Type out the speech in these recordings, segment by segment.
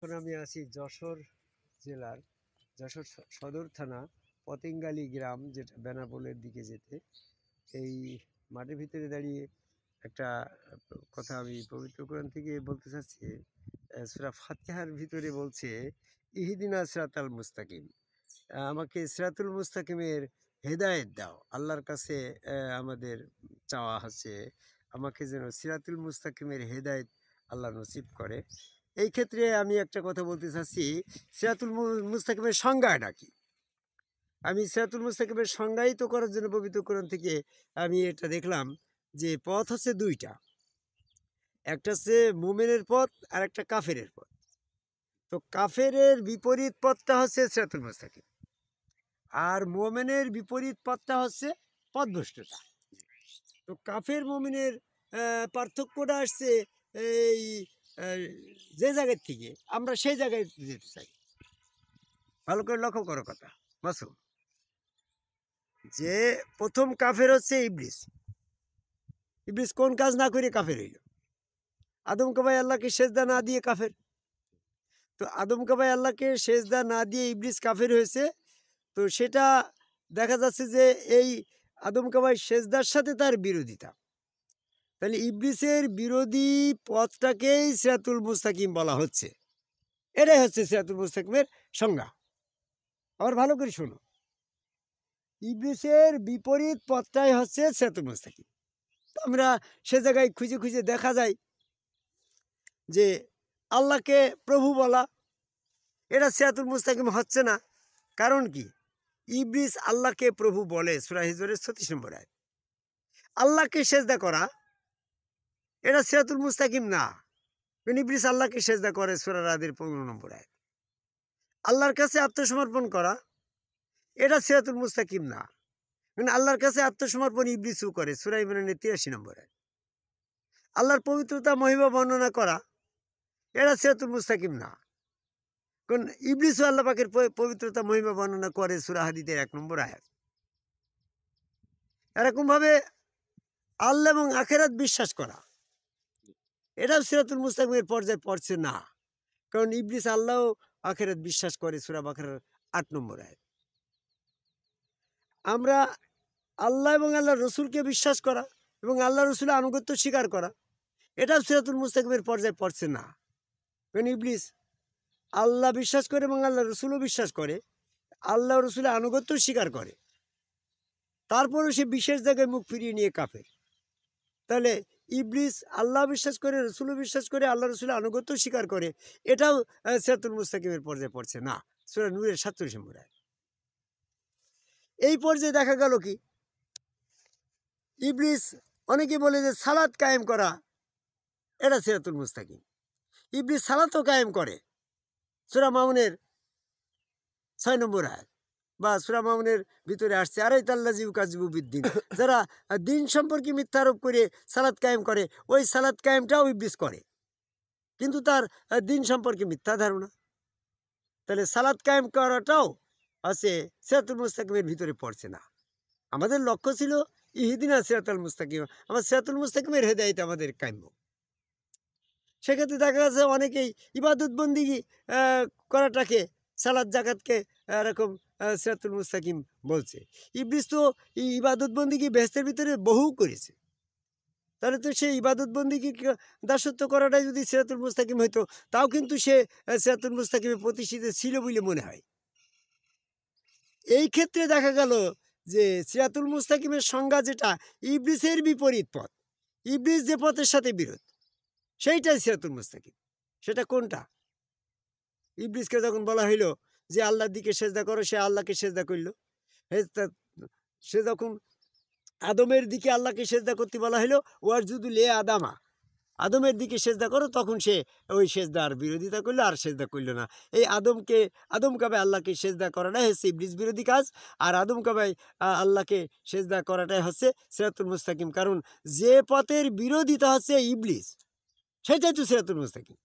এখন আমি আছি যশোর জেলার যশোর সদর থানা পতেঙ্গালী গ্রাম, যেটা বেনাপোলের দিকে যেতে। এই মাঠের ভিতরে দাঁড়িয়ে একটা কথা আমি পবিত্র কোরআন থেকে বলতে চাচ্ছি। সূরা ফাতিহার ভিতরে বলছে, ইহদিনা সিরাতাল মুস্তাকিম, আমাকে সিরাতুল মুস্তাকিমের হেদায়েত দাও। আল্লাহর কাছে আমাদের চাওয়া হচ্ছে আমাকে যেন সিরাতুল মুস্তাকিমের হেদায়েত আল্লাহ নসিব করে। এই ক্ষেত্রে আমি একটা কথা বলতে চাচ্ছি, সিরাতুল মুস্তাকিমের সংজ্ঞাটা কি। আমি সিরাতুল মুস্তাকিমের সংজ্ঞায়িত করার জন্য পবিত্র কোরআন থেকে আমি এটা দেখলাম যে পথ হচ্ছে দুইটা, একটা হচ্ছে মুমিনের পথ আর একটা কাফেরের পথ। তো কাফেরের বিপরীত পথটা হচ্ছে সিরাতুল মুস্তাকিম, আর মোমেনের বিপরীত পথটা হচ্ছে পথভ্রষ্টতা। তো কাফের মোমিনের পার্থক্যটা আসছে এই যে জায়গার থেকে আমরা সেই জায়গায় যেতে চাই। ভালো করে লক্ষ্য করো কথা মাসুম, যে প্রথম কাফের হচ্ছে ইবলিস। ইবলিস কোন কাজ না করে কাফের হইল? আদমকে ভাই আল্লাহকে সেজদা না দিয়ে কাফের। তো আদমকে ভাই আল্লাহকে সেজদা না দিয়ে ইবলিস কাফের হয়েছে। তো সেটা দেখা যাচ্ছে যে এই আদমকে ভাই সেজদার সাথে তার বিরোধিতা। তাহলে ইবলিসের বিরোধী পথটাকেই সিরাতুল মুস্তাকিম বলা হচ্ছে। এটাই হচ্ছে সিরাতুল মুস্তাকিমের সংজ্ঞা। আবার ভালো করে শোনো, ইবলিসের বিপরীত পথটাই হচ্ছে সিরাতুল মুস্তাকিম। আমরা সে জায়গায় খুঁজে খুঁজে দেখা যায় যে আল্লাহকে প্রভু বলা, এটা সিরাতুল মুস্তাকিম হচ্ছে না। কারণ কি? ইবলিস আল্লাহকে প্রভু বলে সূরা হিজরের 36 নম্বর আয়াত। আল্লাহকে সেজদা করা এটা সিরাতুল মুস্তাকিম না। ইবলিস আল্লাহকে সেজদা করে সূরা রাদের 15 নম্বর আয়াত। আল্লাহর কাছে আত্মসমর্পণ করা এটা সিরাতুল মুস্তাকিম না। আল্লাহর কাছে আত্মসমর্পণ ইবলিসও করে সূরা ইমরানের 83 নম্বর আয়াত। আল্লাহর পবিত্রতা মহিমা বর্ণনা করা এটা সিরাতুল মুস্তাকিম না। কারণ ইবলিসও আল্লাহ পাকের পবিত্রতা মহিমা বর্ণনা করে সূরা হাদীদের 1 নম্বর আয়াত। এরকমভাবে আল্লাহ এবং আখিরাত বিশ্বাস করা এটাও সিরাতুল মুস্তাকিমের পর্যায়ে পড়ছে না। কারণ ইবলিস আল্লাহ ও আখিরাত বিশ্বাস করে সূরা বাকারার 8 নম্বর আয়াত। আমরা আল্লাহ এবং আল্লাহ রসুলকে বিশ্বাস করা এবং আল্লাহ রসুলের আনুগত্য স্বীকার করা এটাও সিরাতুল মুস্তাকিমের পর্যায়ে পড়ছে না। কারণ ইবলিস আল্লাহ বিশ্বাস করে এবং আল্লাহ রসুলও বিশ্বাস করে, আল্লাহ রসুলের আনুগত্য স্বীকার করে, তারপরেও সে বিশেষ জায়গায় মুখ ফিরিয়ে নিয়ে কাফের। তাহলে ইবলিস আল্লাহ বিশ্বাস করে, রসুলও বিশ্বাস করে, আল্লাহ রসুলের আনুগত্য স্বীকার করে, এটাও সিরাতুল মুস্তাকিমের পর্যায়ে পড়ছে না। সূরা নূরের 47 নম্বর আয়াত। এই পর্যায়ে দেখা গেল কি, ইবলিস অনেকে বলে যে সালাত কায়েম করা এটা সিরাতুল মুস্তাকিম। ইবলিস সালাতও কায়েম করে সূরা মাউনের 6 নম্বর আয়াত, বা সূরা মাউনের ভিতরে আসছে আরাইতাল্লাযী ইউকাযযিবু বিদ্দীন, যারা দিন সম্পর্কে মিথ্যা আরোপ করে সালাত কায়েম করে, ওই সালাত কায়েমটাও ইবলিস করে, কিন্তু তার দিন সম্পর্কে মিথ্যা ধারণা। তাহলে সালাত কায়েম করাটাও আছে সিরাতুল মুস্তাকিমের ভিতরে পড়ছে না। আমাদের লক্ষ্য ছিল ইহদিনা সিরাতাল মুস্তাকিম, আমার সিরাতুল মুস্তাকিমের হেদায়েত আমাদের কাম্য। সেক্ষেত্রে দেখা যাচ্ছে অনেকেই ইবাদত বন্দিগি করাটাকে, সালাত জাকাতকে এরকম সিরাতুল মুস্তাকিম বলছে। ইবলিস তো ইবাদত বন্দিগি বেহেশতের ভিতরে বহু করেছে। তাহলে তো সে ইবাদত বন্দিগি দাসত্ব করাটাই যদি সিরাতুল মুস্তাকিম হইতো, তাও কিন্তু সে সিরাতুল মুস্তাকিমে প্রতিষ্ঠিত ছিল বলে মনে হয়। এই ক্ষেত্রে দেখা গেল যে সিরাতুল মুস্তাকিমের সংজ্ঞা যেটা ইবলিসের বিপরীত পথ, ইবলিস যে পথের সাথে বিরোধ, সেইটাই সিরাতুল মুস্তাকিম। সেটা কোনটা? ইবলিসকে যখন বলা হইল যে আল্লাহর দিকে সেজদা করো, সে আল্লাহকে সেজদা করলো। সে যখন আদমের দিকে আল্লাহকে সেজদা করতে বলা হইলো, ওয়াসজুদু লি আদামা, আদমের দিকে সেজদা করো, তখন সে ওই সেজদার বিরোধিতা করলো, আর সেজদা করলো না। এই আদম কাবায় আল্লাহকে সেজদা করাটাই হচ্ছে ইবলিস বিরোধী কাজ, আর আদম কাবায় আল্লাহকে সেজদা করাটাই হচ্ছে সিরাতুল মুস্তাকিম। কারণ যে পথের বিরোধিতা হচ্ছে ইবলিস, সেটাই তো সিরাতুল মুস্তাকিম।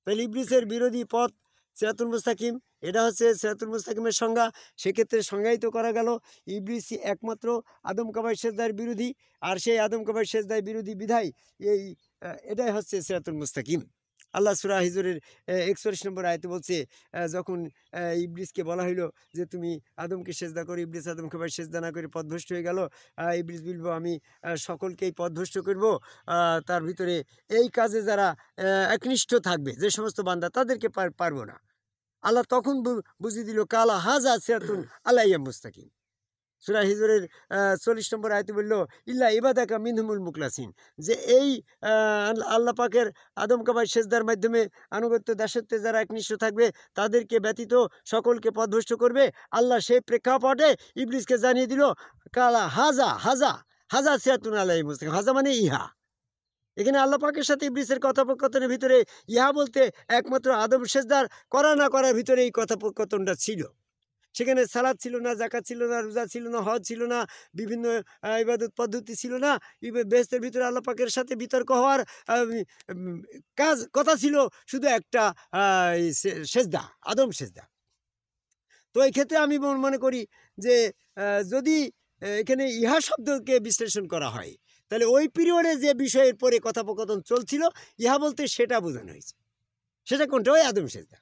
তাহলে ইবলিসের বিরোধী পথ সিরাতুল মুস্তাকিম, এটা হচ্ছে সিরাতুল মুস্তাকিমের সংজ্ঞা। সেক্ষেত্রে সংজ্ঞায়িত করা গেল ইবলিসই একমাত্র আদম কাবায় সেজদার বিরোধী, আর সেই আদম কাবায় সেজদার বিরোধী বিধায় এটাই হচ্ছে সিরাতুল মুস্তাকিম। আল্লাহ সূরা হিজরের ৪১ নম্বর আয়াতে বলছে, যখন ইবলিসকে বলা হইলো যে তুমি আদমকে সেজদা করো, ইবলিস আদমকে ভাই সেজদা না করে পথভ্রষ্ট হয়ে গেল। ইবলিস বলবো আমি সকলকেই পথভ্রষ্ট করব, তার ভিতরে এই কাজে যারা একনিষ্ঠ থাকবে যে সমস্ত বান্দা তাদেরকে পারবো না। আল্লাহ তখন বুঝিয়ে দিল কালা হাজা সিরাতুন আলাইয়া মুস্তাকিম। সূরা হিজরের ৪০ নম্বর আয়াতে বলল ইল্লা ইবাদাকা মিনহুমুল মুখলাসিন, যে এই আল্লাহ পাকের আদম কাবাই সেজদার মাধ্যমে আনুগত্য দাসত্বে যারা একনিষ্ঠ থাকবে তাদেরকে ব্যতীত সকলকে পথভ্রষ্ট করবে। আল্লাহ সেই প্রেক্ষাপটে ইবলিসকে জানিয়ে দিল কালা হাজা হাজা হাজা সিরাতুন আলাইয়া মুস্তাকিম। হাজা মানে ইহা। এখানে আল্লাহ পাকের সাথে ইবলিসের কথোপকথনের ভিতরে ইহা বলতে একমাত্র আদম সেজদার করা না করার ভিতরে এই কথোপকথনটা ছিল। সেখানে সালাত ছিল না, যাকাত ছিল না, রোজা ছিল না, হজ ছিল না, বিভিন্ন ইবাদত পদ্ধতি ছিল না। বেহেশতের ভিতরে আল্লাহ পাকের সাথে বিতর্ক হওয়ার কথা ছিল শুধু একটা সেজদা, আদম সেজদা। তো এই ক্ষেত্রে আমি মনে করি যে যদি এখানে ইহা শব্দকে বিশ্লেষণ করা হয় তাহলে ওই পিরিয়ডে যে বিষয়ের পরে কথোপকথন চলছিল ইহা বলতে সেটা বোঝানো হয়েছে। সেটা কোনটা? ওই আদম সেজদা।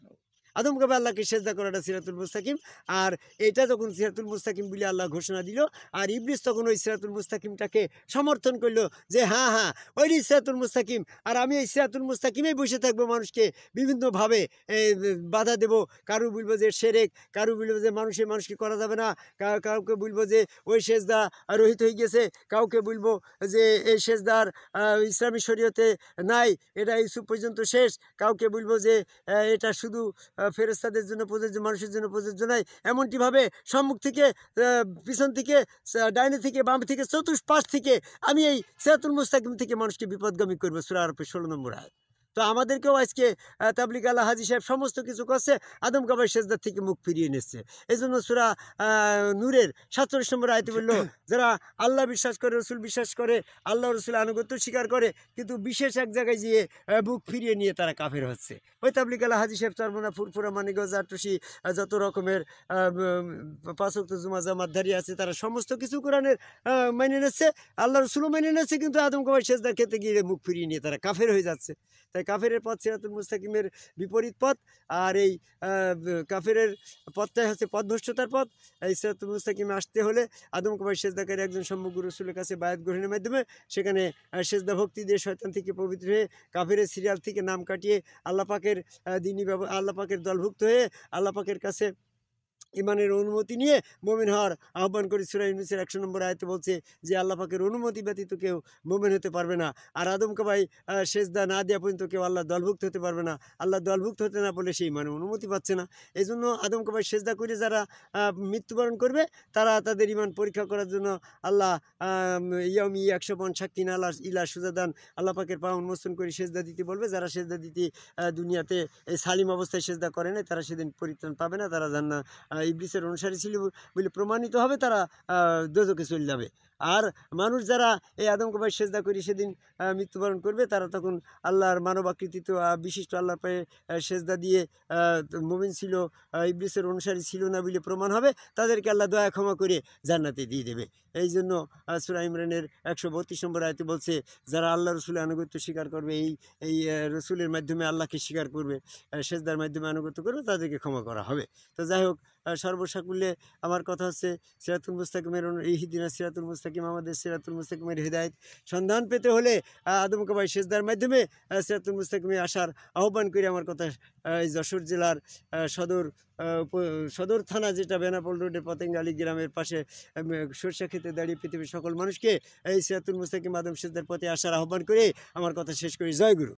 আদম কাবে আল্লাহকে সেজদা করাটা সিরাতুল মুস্তাকিম। আর এটা যখন সিরাতুল মুস্তাকিম বলে আল্লাহ ঘোষণা দিল, আর ইবলিস তখন ওই সিরাতুল মুস্তাকিমটাকে সমর্থন করলো যে হ্যাঁ হ্যাঁ ওই সিরাতুল মুস্তাকিম, আর আমি এই সিরাতুল মুস্তাকিমেই বসে থাকবো, মানুষকে বিভিন্নভাবে বাধা দেব। কারু বলবো যে সেরেক, কারু বলবো যে মানুষকে করা যাবে না, কাউকে বলবো যে ওই সেজদা রহিত হয়ে গেছে, কাউকে বলবো যে এই সেজদার ইসলামী শরীয়তে নাই, এটা ইউসুফ পর্যন্ত শেষ, কাউকে বলবো যে এটা শুধু ফেরেশতাদের জন্য প্রযোজ্য, মানুষের জন্য প্রযোজ্য নয়। এমনটিভাবে সম্মুখ থেকে, পিছন থেকে, ডাইনে থেকে, বাম থেকে, চতুষ্পাশ থেকে আমি এই সিরাতুল মুস্তাকিম থেকে মানুষকে বিপদগামী করবো। সূরা আরাফের 16 নম্বর আয়াত। তো আমাদেরকেও আজকে তাবলিগ আল্লাহ হাজী সাহেব সমস্ত কিছু করছে, আদম কাবার সেজদার থেকে মুখ ফিরিয়ে নিচ্ছে। এই জন্য সূরা নূরের 47 নম্বর আয়াতে বলল যারা আল্লাহ বিশ্বাস করে, রসুল বিশ্বাস করে, আল্লাহ রসুল আনুগত্য স্বীকার করে, কিন্তু বিশেষ এক জায়গায় গিয়ে বুক ফিরিয়ে নিয়ে তারা কাফের হচ্ছে। ওই তাবলিগ আল্লাহ হাজী সাহেব চরমোনা, ফুরফুরা, মানিকগঞ্জ, আটুসি, যত রকমের 5 ওয়াক্ত জুমা জামাতধারী আছে তারা সমস্ত কিছু কোরআনের মেনে নিচ্ছে, আল্লাহ রসুলও মেনে নিচ্ছে, কিন্তু আদম কাবার সেজদার ক্ষেত্রে গিয়ে মুখ ফিরিয়ে নিয়ে তারা কাফের হয়ে যাচ্ছে। তাই কাফেরের পথ সিরাতুল মুস্তাকিমের বিপরীত পথ, আর এই কাফেরের পথটাই হচ্ছে পথভ্রষ্টতার পথ। এই সিরাতুল মুস্তাকিমে আসতে হলে আদম কাবার সেজদাকারী একজন সম্মুখ রসুলের কাছে বায়াত গ্রহণের মাধ্যমে সেখানে সেজদা ভক্তি দিয়ে শয়তান থেকে পবিত্র হয়ে, কাফেরের সিরিয়াল থেকে নাম কাটিয়ে আল্লাহ পাকের আল্লাহ পাকের দলভুক্ত হয়ে আল্লাহ পাকের কাছে ইমানের অনুমতি নিয়ে মুমিন হওয়ার আহ্বান করি। সূরা ইউনূসের 100 নম্বর আয়াতে বলছে যে আল্লাহ পাকের অনুমতি ব্যতীত কেউ মুমিন হতে পারবে না, আর আদম কাবাই সেজদা না দেওয়া পর্যন্ত কেউ আল্লাহ দলভুক্ত হতে পারবে না। আল্লাহ দলভুক্ত হতে না বলে সেই ইমানের অনুমতি পাচ্ছে না। এই জন্য আদম কাবাই সেজদা করে যারা মৃত্যুবরণ করবে তারা তাদের ইমান পরীক্ষা করার জন্য আল্লাহ ইয়াউমি 100 পণ সাক্ষী না ইলা সুজাদান আল্লাহ পাকের পা উন্মোচন করে সেজদা দিতে বলবে। যারা সেজদা দিতে দুনিয়াতে এই সালিম অবস্থায় সেজদা করে না তারা সেদিন পরিত্রাণ পাবে না, তারা ইবলিসের অনুসারী ছিল বলে প্রমাণিত হবে, তারা দোজখে চলে যাবে। আর মানুষ যারা এই আদম কাবাই সেজদা করে সেদিন মৃত্যুবরণ করবে তারা তখন আল্লাহর মানবাকৃতিত বিশিষ্ট আল্লাহর পায়ে সেজদা দিয়ে মুমিন ছিল, ইবলিসের অনুসারী ছিল না বলে প্রমাণ হবে, তাদেরকে আল্লাহ দয়া ক্ষমা করে জান্নাতে দিয়ে দেবে। এই জন্য সূরা ইমরানের 132 নম্বর আয়াতে বলছে যারা আল্লাহ রসুলের আনুগত্য স্বীকার করবে, এই রসুলের মাধ্যমে আল্লাহকে স্বীকার করবে, সেজদার মাধ্যমে আনুগত্য করবে, তাদেরকে ক্ষমা করা হবে। তো যাই হোক, সর্বসাকুল্যে আমার কথা হচ্ছে সিরাতুল মুস্তাকিমের ইহদিনা সিরাতুল মুস্তাকিম, আমাদের সিরাতুল মুস্তাকিমের হিদায়াত সন্ধান পেতে হলে আদম কাবাই সেজদার মাধ্যমে সিরাতুল মুস্তাকিমে আসার আহ্বান করে আমার কথা এই যশোর জেলার সদর থানা, যেটা বেনাপোল রোডের পতেঙ্গালী গ্রামের পাশে সরষা খেতে দাঁড়িয়ে পৃথিবীর সকল মানুষকে এই সিরাতুল মুস্তাকিম আদম সেজদার পথে আসার আহ্বান করে আমার কথা শেষ করি। জয় গুরু।